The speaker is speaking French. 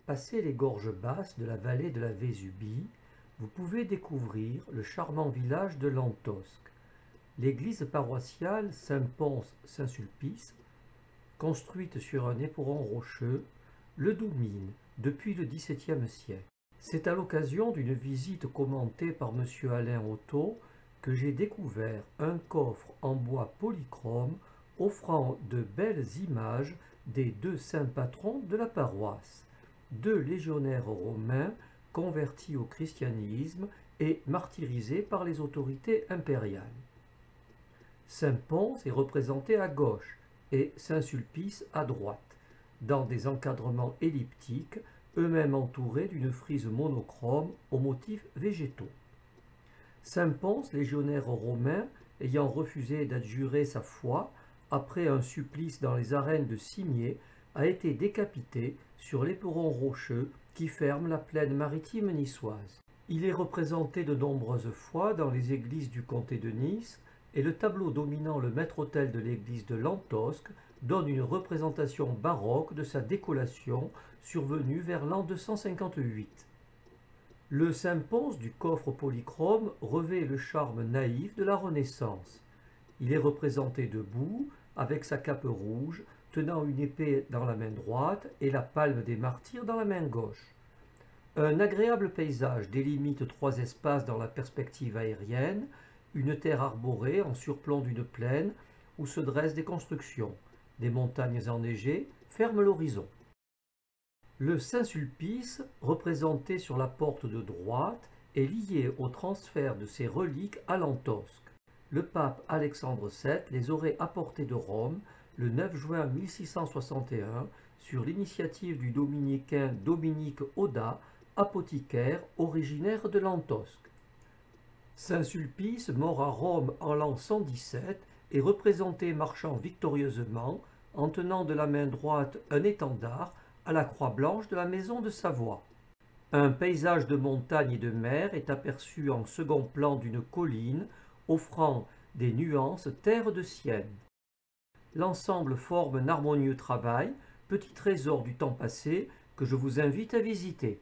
Passé les gorges basses de la vallée de la Vésubie, vous pouvez découvrir le charmant village de Lantosque. L'église paroissiale Saint-Pons-Saint-Sulpice, construite sur un éperon rocheux, le domine depuis le XVIIe siècle. C'est à l'occasion d'une visite commentée par M. Alain Otto que j'ai découvert un coffre en bois polychrome offrant de belles images des deux saints patrons de la paroisse, deux légionnaires romains convertis au christianisme et martyrisés par les autorités impériales. Saint-Pons est représenté à gauche et Saint-Sulpice à droite, dans des encadrements elliptiques, eux-mêmes entourés d'une frise monochrome aux motifs végétaux. Saint-Pons, légionnaire romain, ayant refusé d'adjurer sa foi après un supplice dans les arènes de Cimiez, a été décapité sur l'éperon rocheux qui ferme la plaine maritime niçoise. Il est représenté de nombreuses fois dans les églises du comté de Nice, et le tableau dominant le maître-autel de l'église de Lantosque donne une représentation baroque de sa décollation survenue vers l'an 258. Le Saint-Pons du coffre polychrome revêt le charme naïf de la Renaissance. Il est représenté debout, avec sa cape rouge, tenant une épée dans la main droite et la palme des martyrs dans la main gauche. Un agréable paysage délimite trois espaces dans la perspective aérienne, une terre arborée en surplomb d'une plaine où se dressent des constructions. Des montagnes enneigées ferment l'horizon. Le Saint-Sulpice, représenté sur la porte de droite, est lié au transfert de ses reliques à Lantosque. Le pape Alexandre VII les aurait apportées de Rome le 9 juin 1661 sur l'initiative du dominicain Dominique Audat, apothicaire originaire de Lantosque. Saint-Sulpice, mort à Rome en l'an 117, est représenté marchant victorieusement en tenant de la main droite un étendard à la croix blanche de la maison de Savoie. Un paysage de montagne et de mer est aperçu en second plan d'une colline offrant des nuances terre de Sienne. L'ensemble forme un harmonieux travail, petit trésor du temps passé que je vous invite à visiter.